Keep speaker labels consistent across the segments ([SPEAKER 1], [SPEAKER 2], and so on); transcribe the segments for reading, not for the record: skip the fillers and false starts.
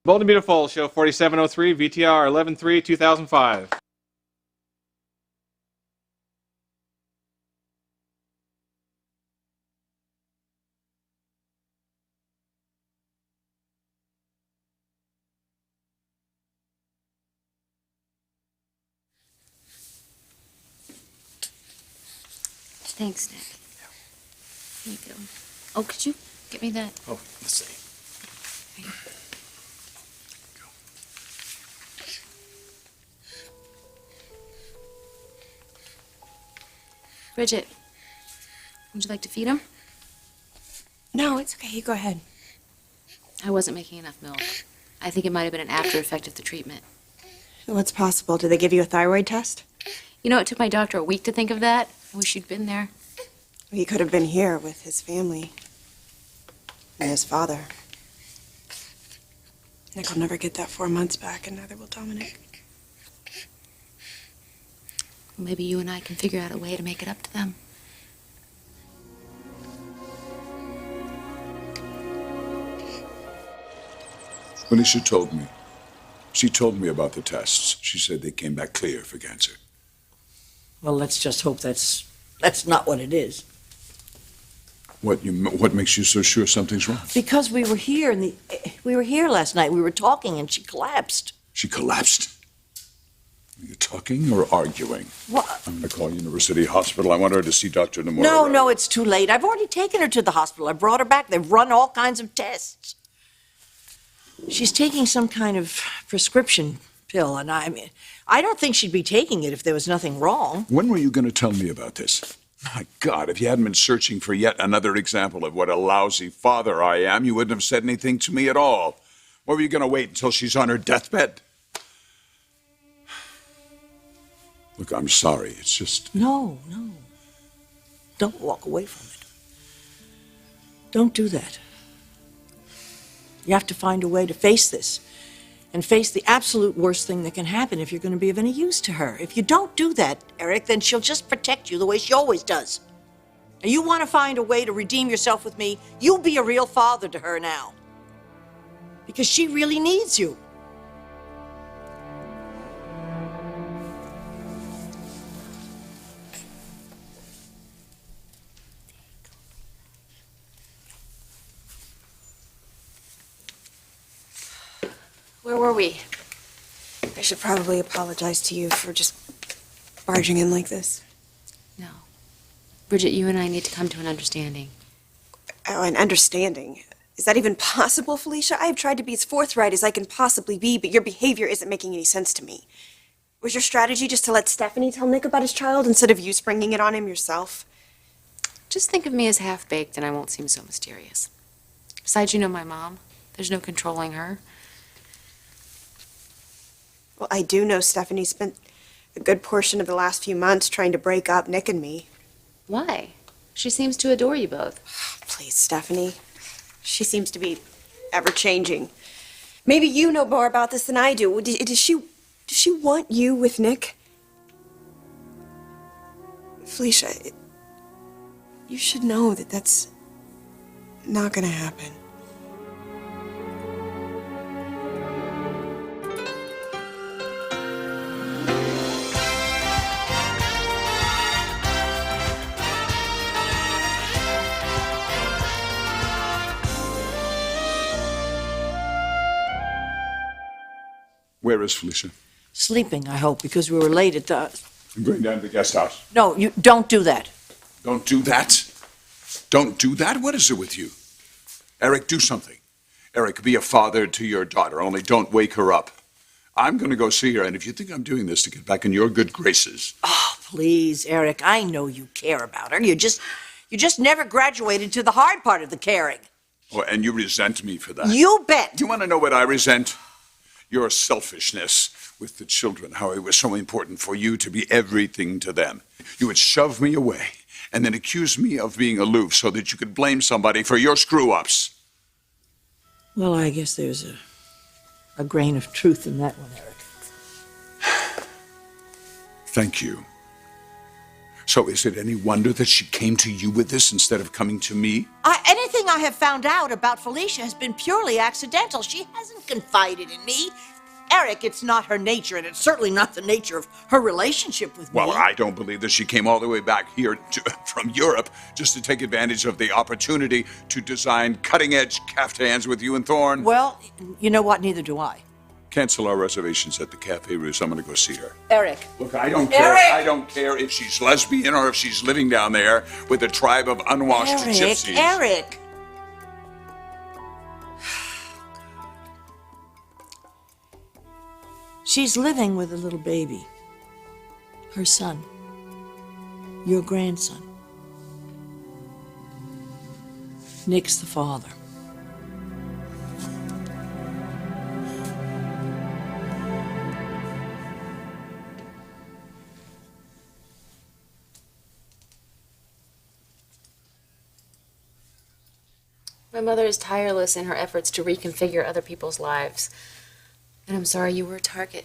[SPEAKER 1] Bold and Beautiful, show 4703, VTR 11/3/2005.
[SPEAKER 2] Thanks, Nick. Here you go. Oh, could you get me that?
[SPEAKER 3] Oh, let's see.
[SPEAKER 2] Bridget, would you like to feed him?
[SPEAKER 4] No, it's okay. You go ahead.
[SPEAKER 2] I wasn't making enough milk. I think it might have been an after effect of the treatment.
[SPEAKER 4] What's possible? Did they give you a thyroid test?
[SPEAKER 2] You know, it took my doctor a week to think of that. I wish you'd been there.
[SPEAKER 4] He could have been here with his family and his father. Nick will never get that 4 months back, and neither will Dominic.
[SPEAKER 2] Maybe you and I can figure out a way to make it up to them.
[SPEAKER 5] Felicia told me. She told me about the tests. She said they came back clear for cancer.
[SPEAKER 6] Well, let's just hope that's not what it is.
[SPEAKER 5] What makes you so sure something's wrong?
[SPEAKER 6] Because we were here last night. We were talking and she collapsed.
[SPEAKER 5] She collapsed? Are you talking or arguing?
[SPEAKER 6] What?
[SPEAKER 5] I'm going to call University Hospital. I want her to see Dr. Nomura.
[SPEAKER 6] No, it's too late. I've already taken her to the hospital. I brought her back. They've run all kinds of tests. She's taking some kind of prescription pill, and I don't think she'd be taking it if there was nothing wrong.
[SPEAKER 5] When were you going to tell me about this? My God, if you hadn't been searching for yet another example of what a lousy father I am, you wouldn't have said anything to me at all. Or were you going to wait until she's on her deathbed? Look, I'm sorry. It's just...
[SPEAKER 6] No. Don't walk away from it. Don't do that. You have to find a way to face this and face the absolute worst thing that can happen if you're going to be of any use to her. If you don't do that, Eric, then she'll just protect you the way she always does. And you want to find a way to redeem yourself with me, you be a real father to her now. Because she really needs you.
[SPEAKER 2] Where were we?
[SPEAKER 4] I should probably apologize to you for just barging in like this.
[SPEAKER 2] No. Bridget, you and I need to come to an understanding.
[SPEAKER 4] Oh, an understanding? Is that even possible, Felicia? I have tried to be as forthright as I can possibly be, but your behavior isn't making any sense to me. Was your strategy just to let Stephanie tell Nick about his child instead of you springing it on him yourself?
[SPEAKER 2] Just think of me as half-baked and I won't seem so mysterious. Besides, you know my mom. There's no controlling her.
[SPEAKER 4] Well, I do know Stephanie spent a good portion of the last few months trying to break up Nick and me.
[SPEAKER 2] Why? She seems to adore you both.
[SPEAKER 4] Please, Stephanie. She seems to be ever-changing. Maybe you know more about this than I do. Does she want you with Nick? Felicia, you should know that that's not gonna happen.
[SPEAKER 5] Where is Felicia?
[SPEAKER 6] Sleeping, I hope, because we were late at the...
[SPEAKER 5] I'm going down to the guest house.
[SPEAKER 6] No, you don't do that.
[SPEAKER 5] Don't do that? Don't do that? What is it with you? Eric, do something. Eric, be a father to your daughter, only don't wake her up. I'm going to go see her, and if you think I'm doing this to get back in your good graces...
[SPEAKER 6] Oh, please, Eric, I know you care about her. You just never graduated to the hard part of the caring.
[SPEAKER 5] Oh, and you resent me for that.
[SPEAKER 6] You bet.
[SPEAKER 5] Do you want to know what I resent? Your selfishness with the children, how it was so important for you to be everything to them. You would shove me away and then accuse me of being aloof so that you could blame somebody for your screw-ups.
[SPEAKER 6] Well, I guess there's a grain of truth in that one, Eric.
[SPEAKER 5] Thank you. So is it any wonder that she came to you with this instead of coming to me?
[SPEAKER 6] Anything I have found out about Felicia has been purely accidental. She hasn't confided in me. Eric, it's not her nature, and it's certainly not the nature of her relationship with me.
[SPEAKER 5] Well, I don't believe that she came all the way back here from Europe just to take advantage of the opportunity to design cutting-edge caftans with you and Thorne.
[SPEAKER 6] Well, you know what? Neither do I.
[SPEAKER 5] Cancel our reservations at the Cafe Russe. I'm going to go see her.
[SPEAKER 6] Eric.
[SPEAKER 5] Look, I don't care.
[SPEAKER 6] Eric!
[SPEAKER 5] I don't care if she's lesbian or if she's living down there with a tribe of unwashed gypsies.
[SPEAKER 6] Eric. She's living with a little baby. Her son. Your grandson. Nick's the father.
[SPEAKER 2] My mother is tireless in her efforts to reconfigure other people's lives. And I'm sorry you were a target.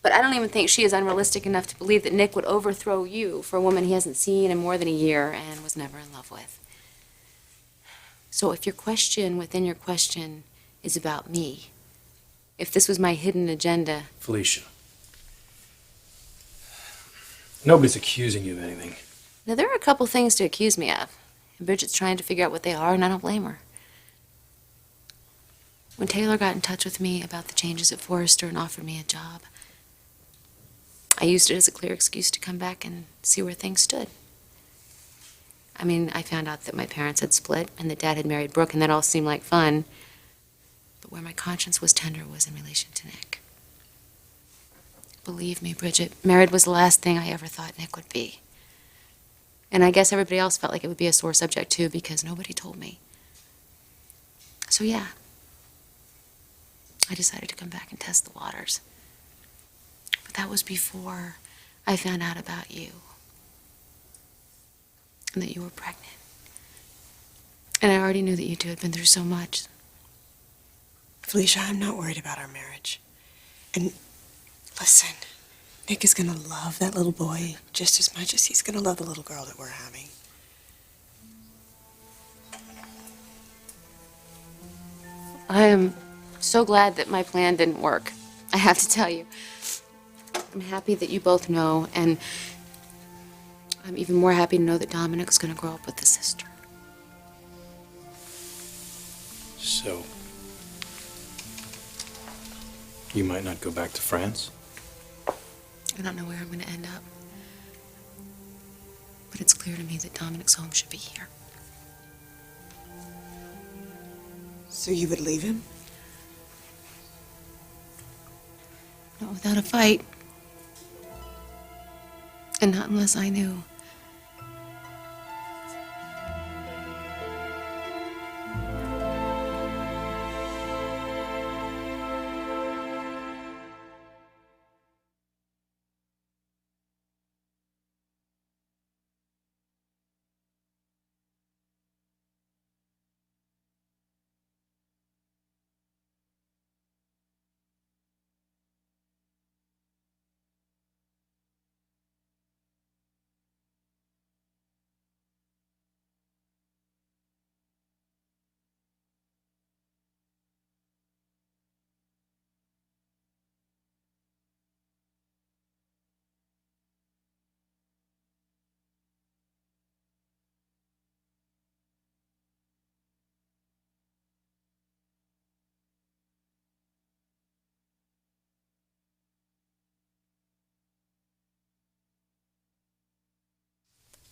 [SPEAKER 2] But I don't even think she is unrealistic enough to believe that Nick would overthrow you for a woman he hasn't seen in more than a year and was never in love with. So if your question within your question is about me, if this was my hidden agenda...
[SPEAKER 3] Felicia. Nobody's accusing you of anything.
[SPEAKER 2] Now, there are a couple things to accuse me of. And Bridget's trying to figure out what they are, and I don't blame her. When Taylor got in touch with me about the changes at Forrester and offered me a job, I used it as a clear excuse to come back and see where things stood. I mean, I found out that my parents had split and that Dad had married Brooke, and that all seemed like fun. But where my conscience was tender was in relation to Nick. Believe me, Bridget, married was the last thing I ever thought Nick would be. And I guess everybody else felt like it would be a sore subject too, because nobody told me. So yeah, I decided to come back and test the waters. But that was before I found out about you. And that you were pregnant. And I already knew that you two had been through so much.
[SPEAKER 4] Felicia, I'm not worried about our marriage. And listen, Nick is gonna love that little boy just as much as he's gonna love the little girl that we're having.
[SPEAKER 2] I am so glad that my plan didn't work. I have to tell you. I'm happy that you both know, and I'm even more happy to know that Dominick's gonna grow up with a sister.
[SPEAKER 3] So, you might not go back to France?
[SPEAKER 2] I don't know where I'm gonna end up. But it's clear to me that Dominick's home should be here.
[SPEAKER 4] So you would leave him?
[SPEAKER 2] Not without a fight. And not unless I knew.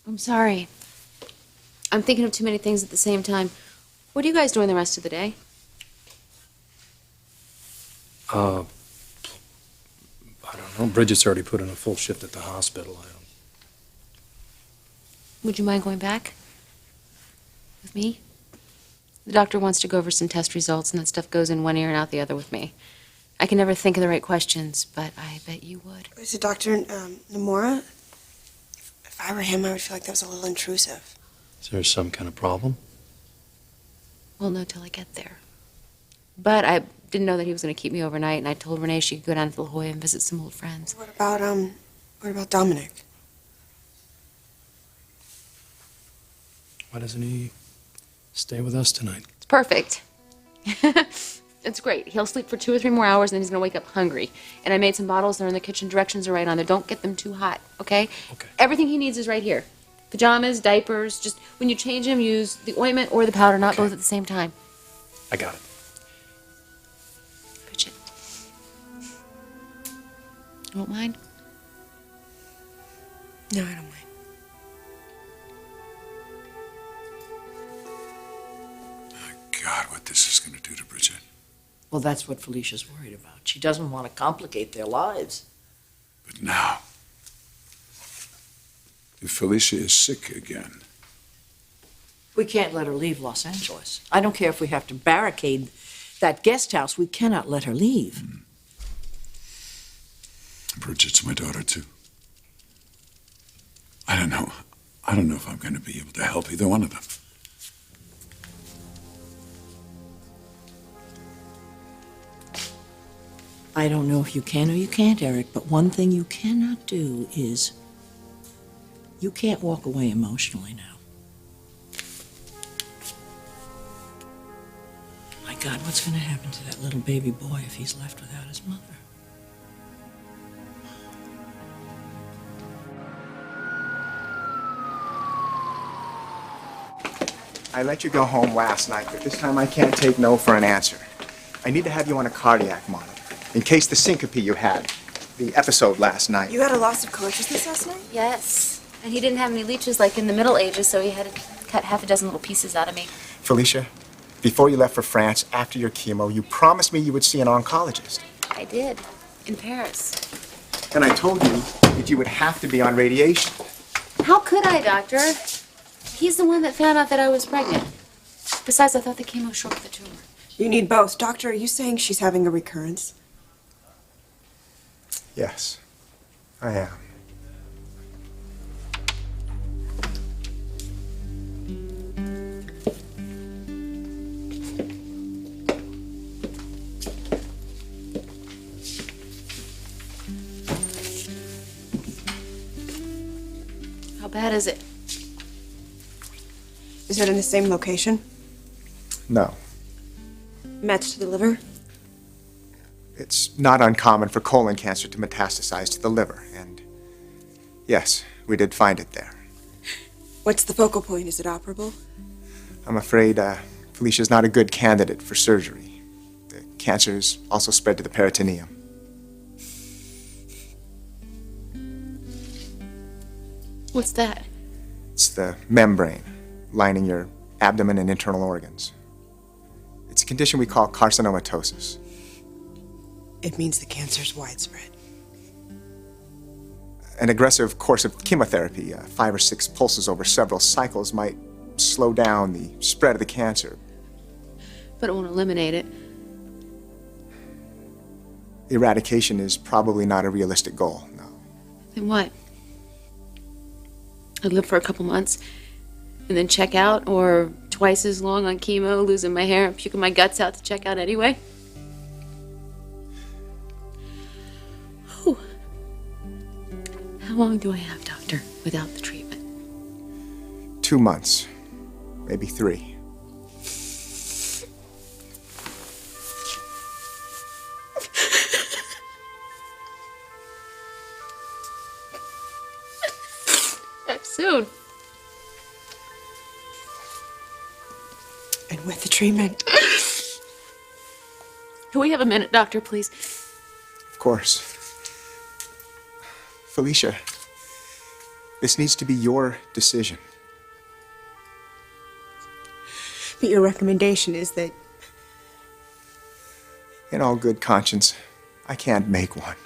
[SPEAKER 2] I'm sorry. I'm thinking of too many things at the same time. What are you guys doing the rest of the day?
[SPEAKER 3] I don't know. Bridget's already put in a full shift at the hospital.
[SPEAKER 2] Would you mind going back? With me? The doctor wants to go over some test results, and that stuff goes in one ear and out the other with me. I can never think of the right questions, but I bet you would.
[SPEAKER 4] Is it Dr. Nomura? If I were him, I would feel like that was a little intrusive.
[SPEAKER 3] Is there some kind of problem?
[SPEAKER 2] Won't know till I get there. But I didn't know that he was going to keep me overnight, and I told Renee she could go down to La Jolla and visit some old friends.
[SPEAKER 4] What about Dominick?
[SPEAKER 3] Why doesn't he stay with us tonight?
[SPEAKER 2] It's perfect. It's great. He'll sleep for 2 or 3 more hours, and then he's gonna wake up hungry. And I made some bottles. They're in the kitchen. Directions are right on there. Don't get them too hot, okay?
[SPEAKER 3] Okay.
[SPEAKER 2] Everything he needs is right here. Pajamas, diapers. Just when you change him, use the ointment or the powder, not
[SPEAKER 3] Okay.
[SPEAKER 2] both at the same time.
[SPEAKER 3] I got it.
[SPEAKER 2] Bridget. You won't mind?
[SPEAKER 4] No, I don't mind.
[SPEAKER 5] God, what this is going to do to Bridget.
[SPEAKER 6] Well, that's what Felicia's worried about. She doesn't want to complicate their lives.
[SPEAKER 5] But now, if Felicia is sick again,
[SPEAKER 6] We can't let her leave Los Angeles. I don't care if we have to barricade that guest house. We cannot let her leave.
[SPEAKER 5] Bridget's my daughter, too. I don't know. I don't know if I'm going to be able to help either one of them.
[SPEAKER 6] I don't know if you can or you can't, Eric, but one thing you cannot do is you can't walk away emotionally now. My God, what's going to happen to that little baby boy if he's left without his mother?
[SPEAKER 7] I let you go home last night, but this time I can't take no for an answer. I need to have you on a cardiac monitor, in case the syncope you had, the episode last night.
[SPEAKER 4] You had a loss of consciousness last night?
[SPEAKER 2] Yes. And he didn't have any leeches like in the Middle Ages, so he had to cut half a dozen little pieces out of me.
[SPEAKER 7] Felicia, before you left for France, after your chemo, you promised me you would see an oncologist.
[SPEAKER 2] I did. In Paris.
[SPEAKER 7] And I told you that you would have to be on radiation.
[SPEAKER 2] How could I, Doctor? He's the one that found out that I was pregnant. Besides, I thought the chemo shrunk the tumor.
[SPEAKER 4] You need both. Doctor, are you saying she's having a recurrence?
[SPEAKER 7] Yes, I am.
[SPEAKER 2] How bad is it?
[SPEAKER 4] Is it in the same location?
[SPEAKER 7] No.
[SPEAKER 4] Mets to the liver?
[SPEAKER 7] It's not uncommon for colon cancer to metastasize to the liver, and yes, we did find it there.
[SPEAKER 4] What's the focal point? Is it operable?
[SPEAKER 7] I'm afraid Felicia's not a good candidate for surgery. The cancer's also spread to the peritoneum.
[SPEAKER 2] What's that?
[SPEAKER 7] It's the membrane lining your abdomen and internal organs. It's a condition we call carcinomatosis.
[SPEAKER 4] It means the cancer's widespread.
[SPEAKER 7] An aggressive course of chemotherapy, 5 or 6 pulses over several cycles, might slow down the spread of the cancer.
[SPEAKER 2] But it won't eliminate it.
[SPEAKER 7] Eradication is probably not a realistic goal, no.
[SPEAKER 2] Then what? I'd live for a couple months and then check out, or twice as long on chemo, losing my hair and puking my guts out to check out anyway. Whew. How long do I have, Doctor, without the treatment?
[SPEAKER 7] 2 months, maybe 3.
[SPEAKER 2] That's soon.
[SPEAKER 4] And with the treatment.
[SPEAKER 2] Can we have a minute, Doctor, please?
[SPEAKER 7] Of course. Felicia, this needs to be your decision.
[SPEAKER 4] But your recommendation is that
[SPEAKER 7] In all good conscience, I can't make one.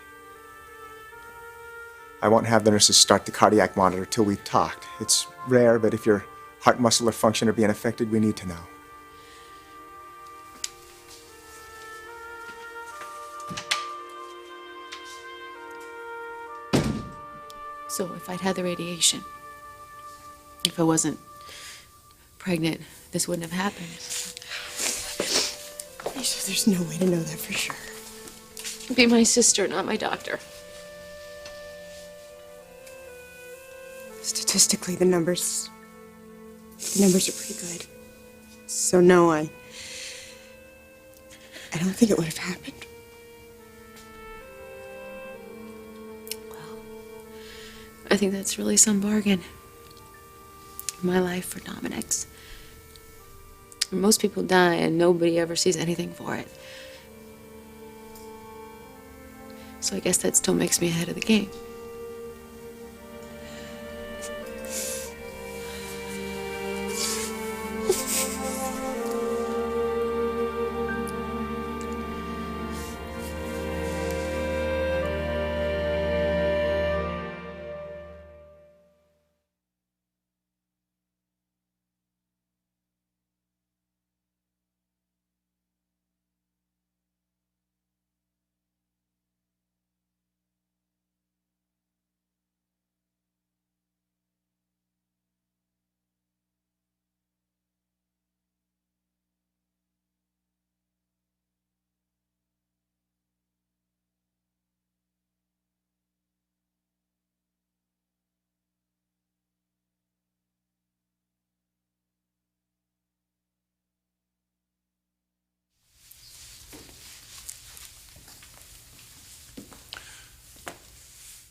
[SPEAKER 7] I won't have the nurses start the cardiac monitor till we've talked. It's rare, but if your heart muscular function are being affected, we need to know.
[SPEAKER 2] So if I'd had the radiation, if I wasn't pregnant, this wouldn't have happened.
[SPEAKER 4] there's no way to know that for sure.
[SPEAKER 2] Be my sister, not my doctor.
[SPEAKER 4] Statistically, the numbers The numbers are pretty good. So no, I don't think it would have happened.
[SPEAKER 2] I think that's really some bargain. My life for Dominick's. Most people die and nobody ever sees anything for it. So I guess that still makes me ahead of the game.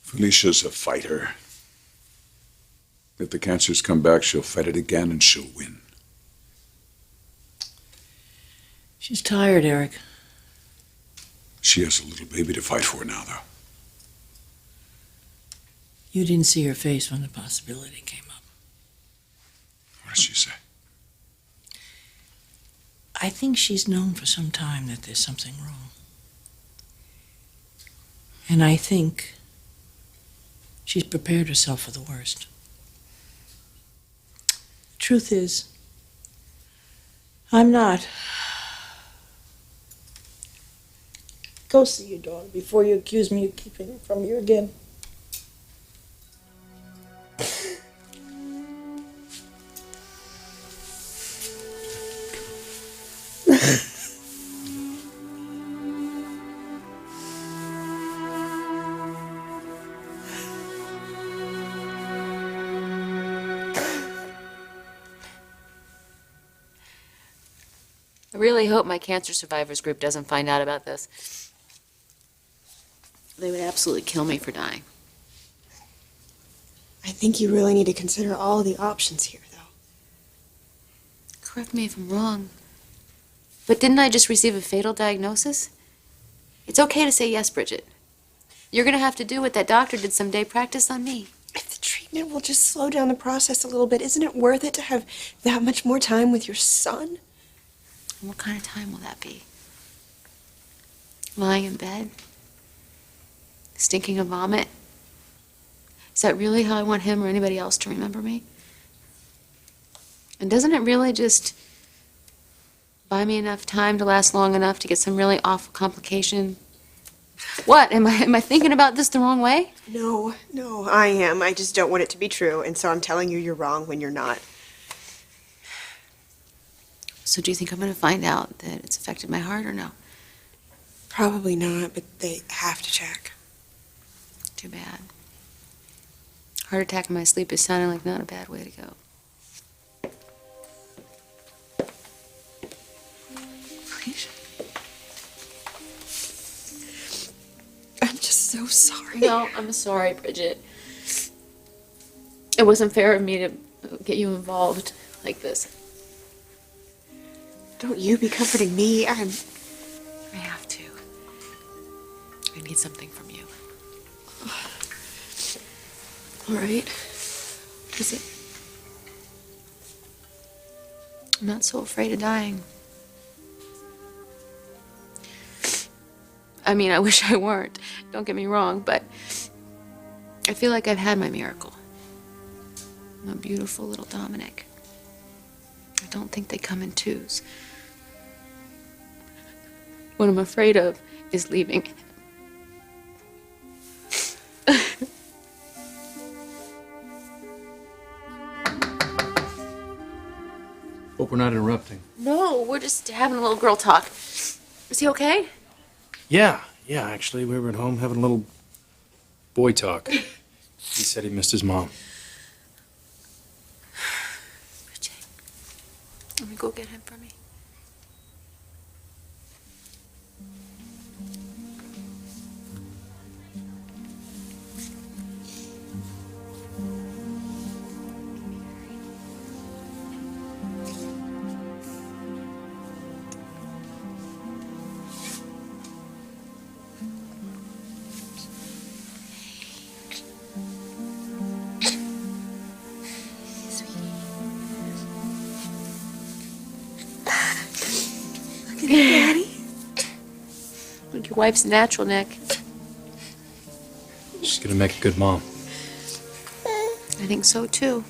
[SPEAKER 5] Felicia's a fighter. If the cancers come back, she'll fight it again and she'll win.
[SPEAKER 6] She's tired, Eric.
[SPEAKER 5] She has a little baby to fight for now, though.
[SPEAKER 6] You didn't see her face when the possibility came up.
[SPEAKER 5] What does she say?
[SPEAKER 6] I think she's known for some time that there's something wrong. And I think she's prepared herself for the worst. Truth is, I'm not. Go see your daughter before you accuse me of keeping her from you again.
[SPEAKER 2] I really hope my cancer survivors group doesn't find out about this. They would absolutely kill me for dying.
[SPEAKER 4] I think you really need to consider all the options here, though.
[SPEAKER 2] Correct me if I'm wrong, but didn't I just receive a fatal diagnosis? It's okay to say yes, Bridget. You're gonna have to do what that doctor did someday, practice on me.
[SPEAKER 4] If the treatment will just slow down the process a little bit, isn't it worth it to have that much more time with your son?
[SPEAKER 2] And what kind of time will that be? Lying in bed? Stinking of vomit? Is that really how I want him or anybody else to remember me? And doesn't it really just buy me enough time to last long enough to get some really awful complication? What? Am I thinking about this the wrong way?
[SPEAKER 4] No, I am. I just don't want it to be true, and so I'm telling you you're wrong when you're not.
[SPEAKER 2] So do you think I'm going to find out that it's affected my heart or no?
[SPEAKER 4] Probably not, but they have to check.
[SPEAKER 2] Too bad. Heart attack in my sleep is sounding like not a bad way to go. Felicia.
[SPEAKER 4] I'm just so sorry.
[SPEAKER 2] No, I'm sorry, Bridget. It wasn't fair of me to get you involved like this.
[SPEAKER 4] Don't you be comforting me.
[SPEAKER 2] I have to. I need something from you.
[SPEAKER 4] All right.
[SPEAKER 2] Is it? I'm not so afraid of dying. I mean, I wish I weren't. Don't get me wrong, but I feel like I've had my miracle. My beautiful little Dominick. I don't think they come in twos. What I'm afraid of is leaving.
[SPEAKER 3] Hope we're not interrupting.
[SPEAKER 2] No, we're just having a little girl talk. Is he okay?
[SPEAKER 3] Yeah, actually, we were at home having a little boy talk. He said he missed his mom.
[SPEAKER 2] Bridget. go get him for me?
[SPEAKER 4] Daddy?
[SPEAKER 2] Look, your wife's natural, Nick.
[SPEAKER 3] She's gonna make a good mom.
[SPEAKER 2] I think so, too.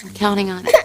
[SPEAKER 2] I'm counting on it.